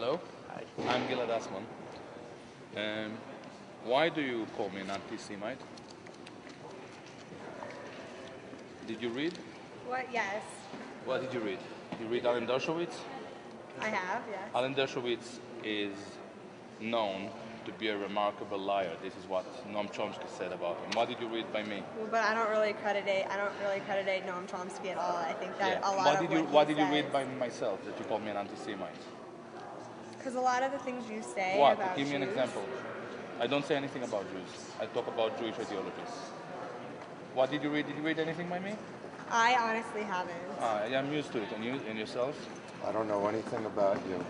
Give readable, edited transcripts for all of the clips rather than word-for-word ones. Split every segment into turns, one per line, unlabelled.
Hello,
Hi.
I'm Gilad Atzmon. Why do you call me an anti-Semite? Did you read?
What? Yes.
What did you read? You read Alan Dershowitz?
I have, yes.
Alan Dershowitz is known to be a remarkable liar. This is what Noam Chomsky said about him. What did you read by me?
Well, but I don't really credit Noam Chomsky at all. I think that a lot
What did you read by myself that you called me an anti-Semite?
Because a lot of the things you say
What?
about
Give me an
Jews-
example. I don't say anything about Jews. I talk about Jewish ideologies. What did you read? Did you read anything by me?
I honestly haven't.
I'm used to it. And you and yourself?
I don't know anything about you.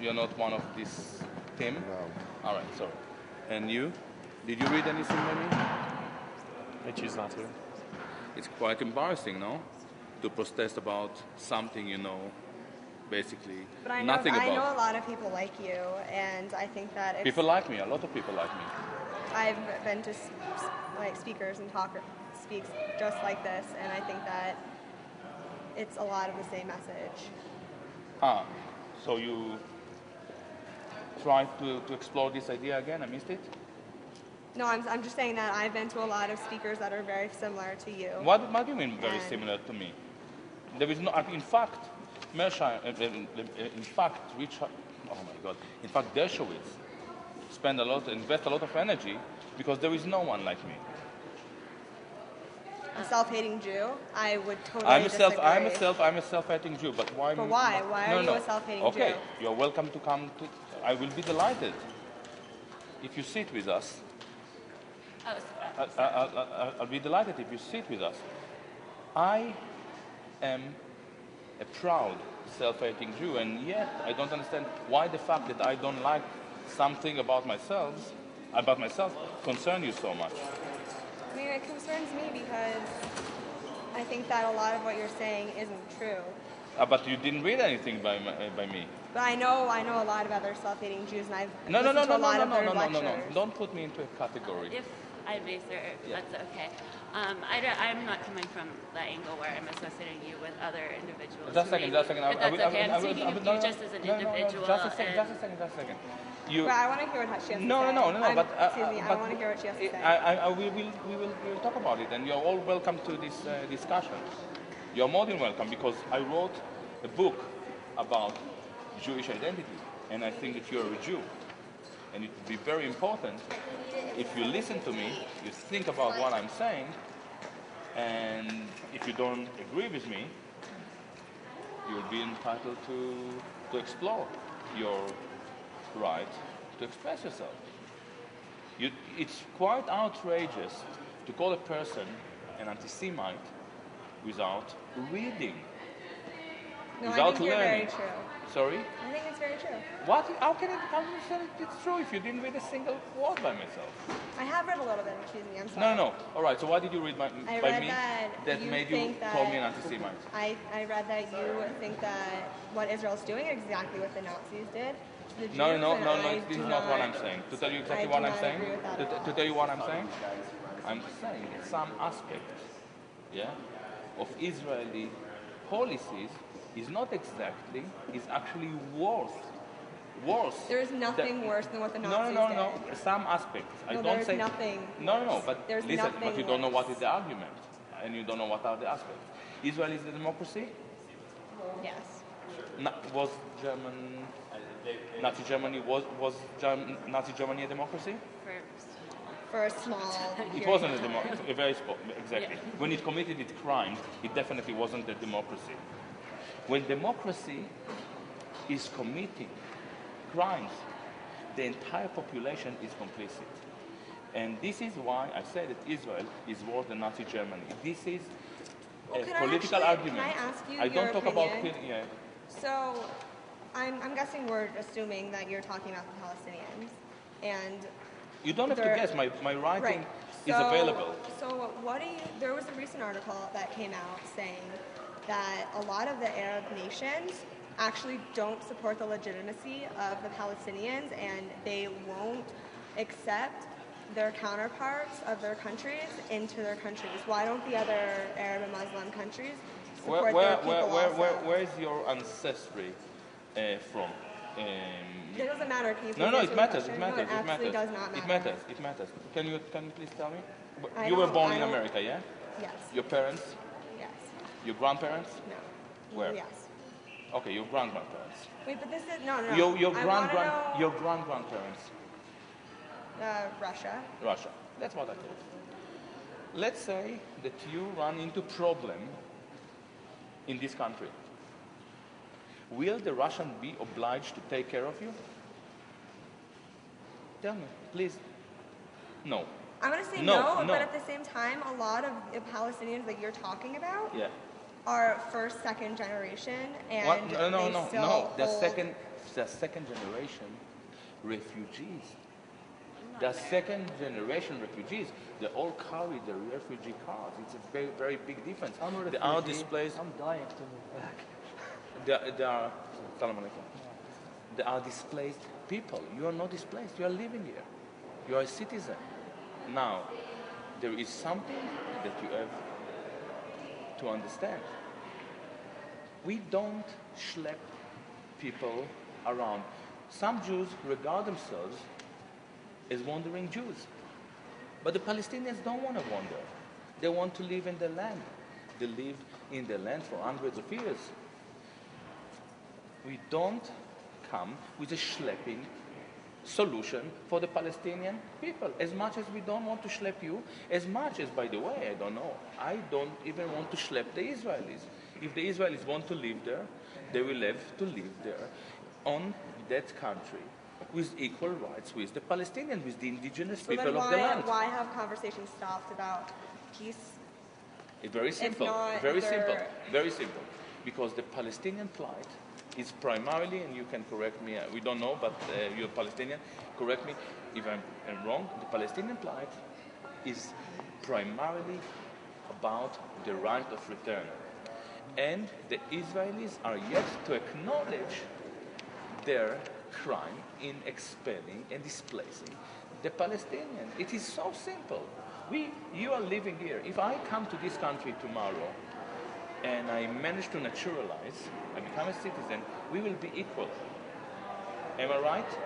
You're not one of this team?
No.
All right, sorry. And you? Did you read anything by me?
I choose not to.
It's quite embarrassing, no? To protest about something you know basically
But I know,
nothing about.
I know a lot of people like you, and I think that it's,
People like me. A lot of people like me.
I've been to speakers and speaks just like this, and I think that it's a lot of the same message.
So you tried to explore this idea again? I missed it?
No, I'm just saying that I've been to a lot of speakers that are very similar to you.
What do you mean very
And-
similar to me? There is no, in fact, Richard, oh my God, in fact, Dershowitz invest a lot of energy because there is no one like me.
A self-hating Jew, I would totally disagree.
I'm a self-hating Jew, but why?
But why? Why are you a self-hating Jew?
Okay, you're welcome to come to. I will be delighted if you sit with us. I'll be delighted if you sit with us. I am a proud self-hating Jew, and yet I don't understand why the fact that I don't like something about myself concerns you so much.
I mean, it concerns me because I think that a lot of what you're saying isn't true.
But you didn't read anything by me.
But I know a lot of other self-hating Jews, and I've
No.
listened to a lot of their lectures.
Don't put me into a category.
If I may, sir, that's okay. I'm not coming from that angle where I'm associating you with other individuals.
Just a second.
If that's okay, I'm speaking of you just as an individual.
Just a second.
But I want to hear what she has to say.
No. But
excuse me, I want to hear what she has to say.
We will talk about it, and you're all welcome to this discussion. You're more than welcome because I wrote a book about Jewish identity, and I think that you're a Jew, and it would be very important if you listen to me, you think about what I'm saying, and if you don't agree with me, you'll be entitled to explore your right to express yourself. It's quite outrageous to call a person an anti-Semite without reading,
No,
without
I think you're
learning.
very true.
Sorry?
I think it's very true.
What? How can you say it's true if you didn't read a single word by myself?
I have read a little bit, excuse me, I'm sorry.
No. All right, so what did you read by
I
by
read
me
that you
made you
think
call me
that-
an anti-Semite?
I read that you think that what Israel's doing is exactly what the Nazis did. The Jews,
No,
and I
this is
do
not what I'm saying. To tell you exactly
I
what
do
I'm
not
saying?
agree with that at all.
To tell you what I'm saying? I'm saying that some aspect, of Israeli policies is not exactly, is actually worse.
There is nothing worse than what the Nazis
No.
did.
Some aspects. I
No,
don't
there's
say.
nothing
No. But
There's
listen.
nothing
But you don't know what
worse.
is the argument, and you don't know what are the aspects. Israel is a democracy.
Yes.
Was German? Nazi Germany Nazi Germany a democracy?
For a small
It
period
wasn't
of
a
time.
democracy. Very exactly.
Yeah.
When it committed its crimes, it definitely wasn't a democracy. When democracy is committing crimes, the entire population is complicit. And this is why I say that Israel is worse than Nazi Germany. This is a
Can I
political
actually-
argument.
Can I ask you
I don't
your
talk
opinion?
about yeah.
So, I'm guessing we're assuming that you're talking about the Palestinians, and
You don't have to
There-
guess. My writing
right.
is
So-
available.
So, there was a recent article that came out saying that a lot of the Arab nations actually don't support the legitimacy of the Palestinians, and they won't accept their counterparts of their countries into their countries. Why don't the other Arab and Muslim countries support their people also?
Where is your ancestry from.
It doesn't matter. Can you please
No, no,
answer
it
the
matters.
question?
It matters.
No, it absolutely does not matter.
It matters. It matters. Can you please tell me?
I
You were
don't-
born
I
in
don't-
America, yeah?
Yes.
Your parents,
Yes.
your grandparents?
No.
Where?
Yes.
Okay, your grandparents.
Wait, but this is no.
Your
I wanna know,
your grandparents.
Russia.
Russia. That's what I thought. Let's say that you run into problem in this country. Will the Russian be obliged to take care of you? Tell me, please. No.
I'm gonna say
No,
no,
no.
but at the same time, a lot of the Palestinians that you're talking about
Yeah.
are first, second generation, and
What? No.
they still
The
hold-
second generation refugees. The second generation refugees, they all carry the refugee cards. It's a very, very big difference.
I'm a refugee.
They are displaced.
I'm dying to move back.
They are. Salam alaikum. They are displaced people. You are not displaced. You are living here. You are a citizen. Now, there is something that you have to understand. We don't schlep people around. Some Jews regard themselves as wandering Jews. But the Palestinians don't want to wander. They want to live in the land. They live in the land for hundreds of years. We don't come with a schlepping solution for the Palestinian people. As much as we don't want to schlep you, as much as, by the way, I don't know, I don't even want to schlep the Israelis. If the Israelis want to live there, they will have to live there on that country with equal rights with the Palestinians, with the indigenous
So
people
then
of the land.
why have conversations stopped about peace?
It's very simple,
not
very
their-
simple, very simple. Because the Palestinian plight is primarily, and you can correct me, we don't know, but you're Palestinian, correct me if I'm wrong, the Palestinian plight is primarily about the right of return. And the Israelis are yet to acknowledge their crime in expelling and displacing the Palestinians. It is so simple. You are living here. If I come to this country tomorrow and I manage to naturalize, I become a citizen, we will be equal. Am I right?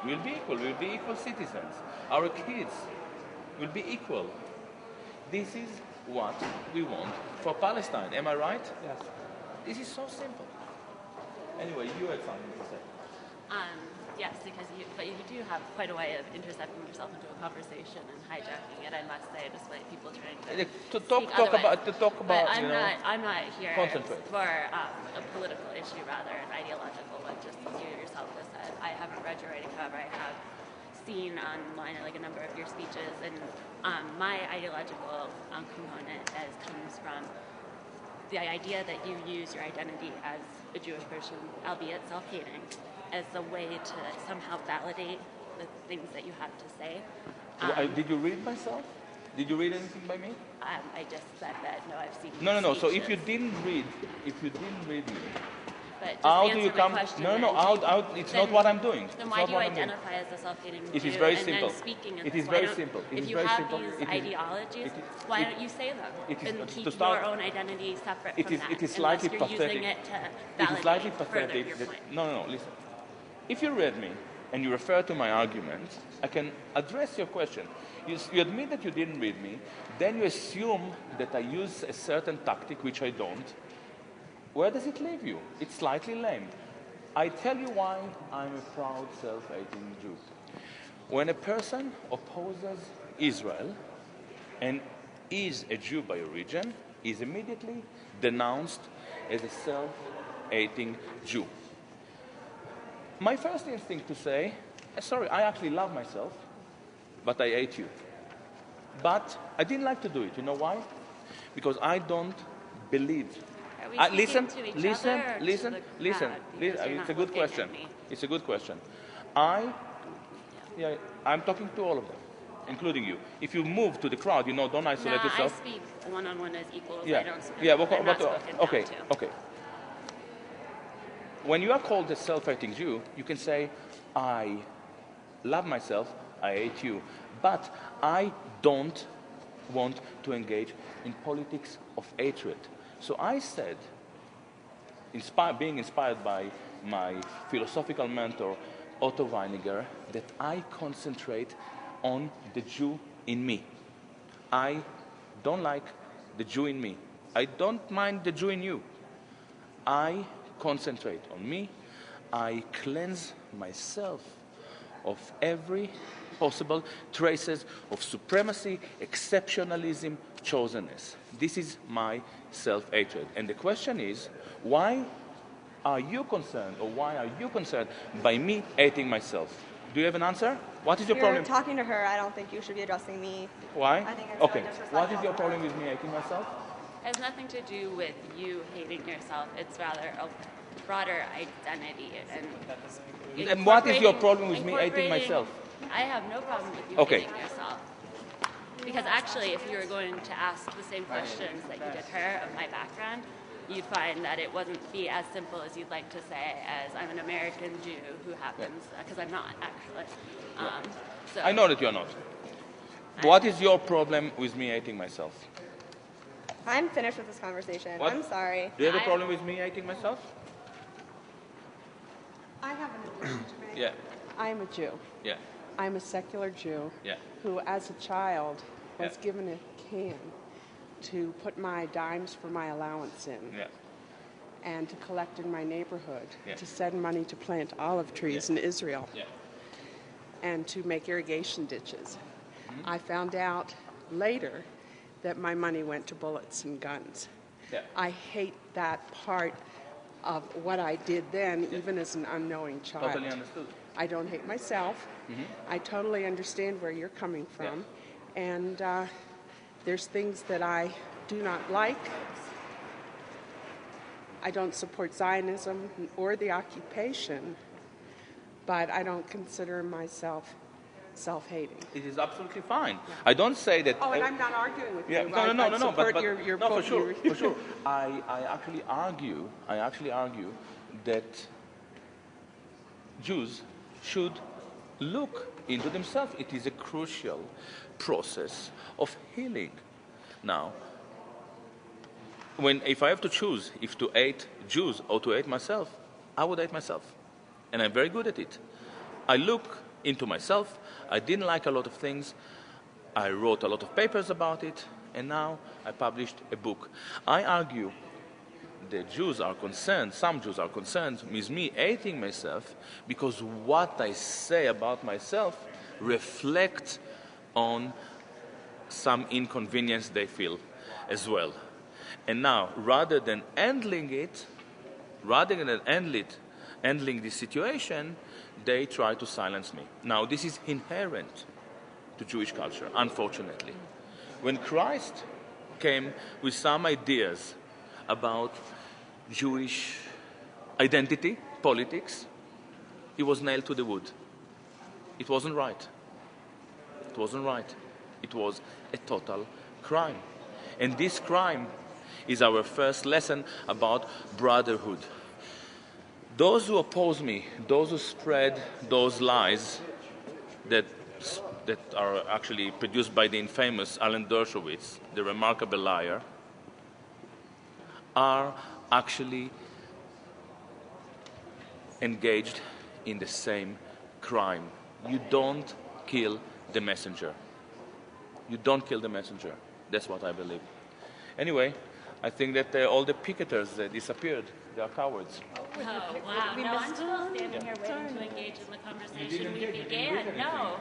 We'll be equal. We'll be equal citizens. Our kids will be equal. This is what we want for Palestine. Am I right?
Yes.
This is so simple. Anyway, you had something to say.
Yes, because you do have quite a way of intercepting yourself into a conversation and hijacking it. I must say, despite people trying to
Talk about
But I'm not here
concentrate.
for a political issue, rather an ideological one. Just as you yourself have said, I haven't read your writing, however, I have seen online like a number of your speeches, and my ideological component comes from the idea that you use your identity as a Jewish person, albeit self-hating, as a way to somehow validate the things that you have to say.
Did you read myself? Did you read anything by me?
I just said that, no, I've seen
No. So if
speeches.
you didn't read me,
But just
how do
answer
you
my
come?
question
No,
then.
it's
Then-
not what I'm doing.
Then
It's
why
not
do you
what I'm doing.
identify as a self-hating Jew
It is very
and
simple.
then speaking in
It
this?
is
Why
very
don't-
simple. It
If
is
you
very
have
simple.
these
It is-
ideologies,
it is-
why
it-
don't you say them
it is-
and
to
keep
start-
your own identity separate
It
from
is.
that?
It is slightly
unless you're
pathetic.
using it to
It is slightly
validate further
pathetic.
your point.
No. Listen. If you read me and you refer to my argument, I can address your question. You admit that you didn't read me, then you assume that I use a certain tactic, which I don't. Where does it leave you? It's slightly lame. I tell you why I'm a proud self-hating Jew. When a person opposes Israel and is a Jew by origin, is immediately denounced as a self-hating Jew. My first instinct to say, sorry, I actually love myself, but I hate you. But I didn't like to do it. You know why? Because I don't believe.
Are we speaking
Listen.
to each other or to the crowd? Because
It's
you're
a
not
good
looking
question.
at me.
It's a good question. I'm talking to all of them, including you. If you move to the crowd, don't isolate
No,
yourself.
I speak one-on-one as equals.
Yeah.
I don't speak.
Yeah.
They're not spoken
Okay.
down to.
Okay. When you are called a self-hating Jew, you can say, I love myself, I hate you. But I don't want to engage in politics of hatred. So I said, being inspired by my philosophical mentor, Otto Weiniger, that I concentrate on the Jew in me. I don't like the Jew in me. I don't mind the Jew in you. I concentrate on me. I cleanse myself of every possible traces of supremacy, exceptionalism, chosenness. This is my self-hatred. And the question is, why are you concerned, or why are you concerned by me hating myself? Do you have an answer? What is your problem?
You're talking to her. I don't think you should be addressing me.
Why?
I think it's
Okay.
really disrespectful.
What is your problem with me hating myself?
It has nothing to do with you hating yourself. It's rather a broader identity.
And what is your problem with me hating
incorporating-
myself?
I have no problem with you
Okay.
hating yourself. Because actually, if you were going to ask the same questions that you did her of my background, you'd find that it wouldn't be as simple as you'd like to say as I'm an American Jew who happens, because I'm not, actually. So
I know that you're not. What is your problem with me hating myself?
I'm finished with this conversation.
What?
I'm sorry.
Do you have a problem with me hating myself?
I have an addition to make.
Yeah.
I'm a Jew.
Yeah.
I'm a secular Jew
Yeah.
who, as a child, was
Yeah.
given a can to put my dimes for my allowance in
Yeah.
and to collect in my neighborhood,
Yeah.
to send money to plant olive trees in Israel
Yeah.
and to make irrigation ditches. I found out later that my money went to bullets and guns.
Yeah.
I hate that part of what I did then, even as an unknowing child.
Totally understood.
I don't hate myself. I totally understand where you're coming from. And there's things that I do not like. I don't support Zionism or the occupation, but I don't consider myself self-hating.
It is absolutely fine. I don't say that.
Oh, and I'm not arguing with
Yeah,
you.
no.
I support
But
your
no, for
book,
sure,
your-
for sure. I actually argue that Jews should look into themselves. It is a crucial process of healing. Now, if I have to choose if to hate Jews or to hate myself, I would hate myself, and I'm very good at it. I look into myself. I didn't like a lot of things. I wrote a lot of papers about it, and now I published a book. I argue that Jews are concerned, some Jews are concerned with me hating myself because what I say about myself reflects on some inconvenience they feel as well. And now, rather than handling this situation, they try to silence me. Now, this is inherent to Jewish culture, unfortunately. When Christ came with some ideas about Jewish identity, politics, he was nailed to the wood. It wasn't right. It wasn't right. It was a total crime. And this crime is our first lesson about brotherhood. Those who oppose me, those who spread those lies that are actually produced by the infamous Alan Dershowitz, the remarkable liar, are actually engaged in the same crime. You don't kill the messenger. You don't kill the messenger. That's what I believe. Anyway, I think that all the picketers disappeared. They are cowards.
Oh, wow. No, I'm still standing here waiting to engage in the conversation we began. No,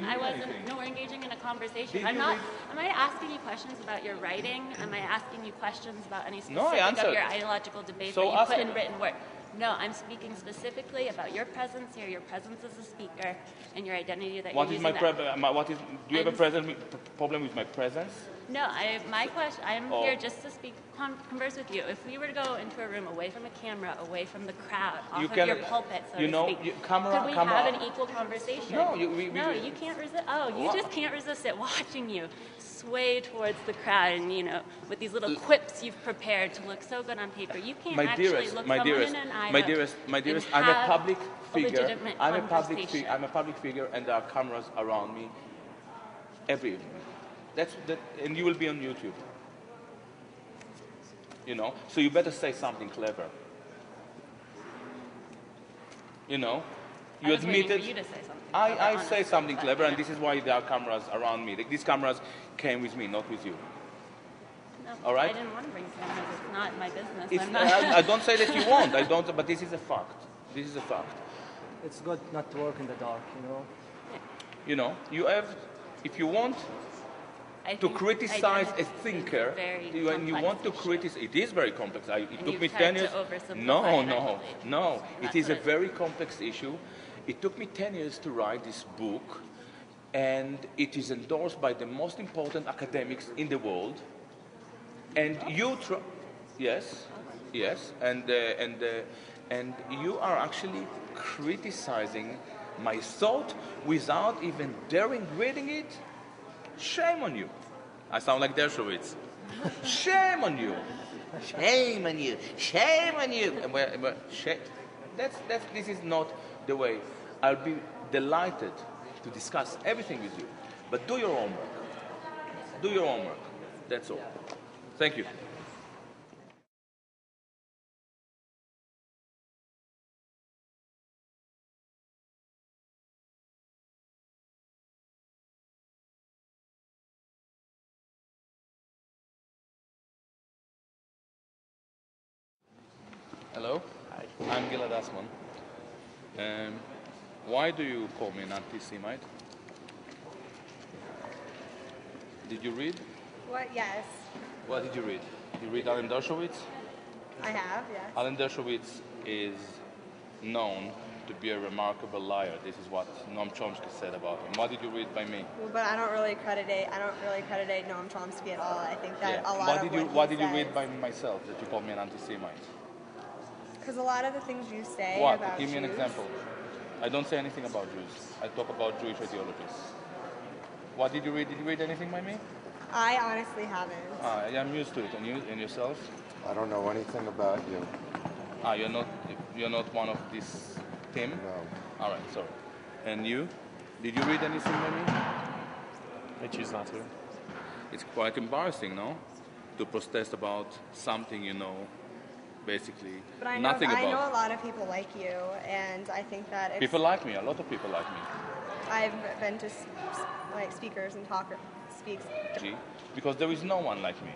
I wasn't. No, we're engaging in a conversation. I'm not. Am I asking you questions about your writing? Am I asking you questions about any specific of your ideological debates that you put in written work? No, I'm speaking specifically about your presence here, your presence as a speaker, and your identity that
What
you're
is
using.
do you have a problem with my presence?
No, I'm here just to converse with you. If we were to go into a room away from a camera, away from the crowd, off of your pulpit, so to speak, could we have an equal conversation?
No,
you can't resist. Oh, you just can't resist it. Watching you sway towards the crowd, and with these little quips you've prepared to look so good on paper, you can't look someone in an eye.
My dearest, I'm a public figure. I'm
I'm
a public figure, and there are cameras around me every evening. And you will be on YouTube. So you better say something clever. You know,
I
you
was waiting
admitted.
for you to say something.
I
clever,
say
honestly,
something
but,
clever,
you
and
know.
this is why there are cameras around me. These cameras came with me, not with you.
No,
All right?
I didn't want to bring cameras. It's not my business.
It's,
I'm not.
I don't say that you won't. I don't. But this is a fact. This is a fact.
It's good not to work in the dark, you know.
You know, you have, if you want
I
to
think
criticize a
identity is
thinker,
very
when you want to
complex
criticize, it is very complex. It
And
took
you've
me
tried
10
to
years.
oversimplify
No,
it,
no,
actually.
no.
That's
It is a
what it
very complex issue. It took me 10 years to write this book, and it is endorsed by the most important academics in the world. And you, yes, yes, and you are actually criticizing my thought without even daring reading it. Shame on you. I sound like Dershowitz. Shame on you. Shame on you. Shame on you. Shame. This is not the way. I'll be delighted to discuss everything with you. But do your homework. Do your homework. That's all. Thank you. Hello.
Hi.
I'm Gilad Atzmon. Why do you call me an anti-semite? Did you read?
What? Yes,
What did you read? You read Alan Dershowitz?
I have. Yes.
Alan Dershowitz is known to be a remarkable liar. This is what Noam Chomsky said about him. What did you read by me?
Well, but I don't really credit Noam Chomsky at all. I think that a lot
What
of
did you
what
What
he
did you
says,
read by myself that you called me an anti-Semite?
because a lot of the things you say
What?
about
Give me an
Jews-
example. I don't say anything about Jews. I talk about Jewish ideologies. What did you read? Did you read anything by me?
I honestly haven't.
I'm used to it. And you and yourself?
I don't know anything about you.
You're not one of this team?
No.
All right, sorry. And you? Did you read anything by me?
I choose not to.
It's quite embarrassing, no? To protest about something you know basically
But I know,
nothing
I know
about.
a lot of people like you, and I think that it's,
People like me. A lot of people like me.
I've been to like speakers and speaks.
Gee, because there is no one like me.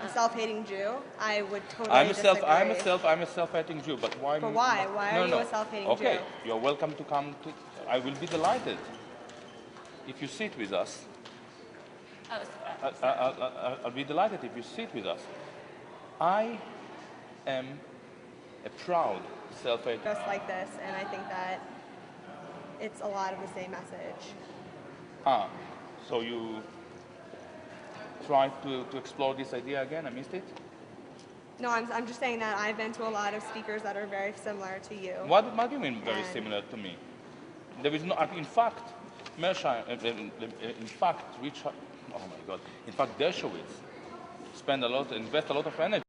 A self-hating Jew, I would totally
I'm a
disagree.
self-hating Jew. But why?
But why? Why
no,
are you
no.
a self-hating
Okay,
Jew?
you're welcome to come to. I will be delighted if you sit with us.
Oh,
I'll be delighted if you sit with us. I am a proud self-hating.
Just like this, and I think that it's a lot of the same message.
So you tried to explore this idea again? I missed it.
No, I'm just saying that I've been to a lot of speakers that are very similar to you.
What do you mean very
And-
similar to me? There is no. In fact, Mersheim. In fact, Richard. Oh my God. In fact, Dershowitz invest a lot of energy.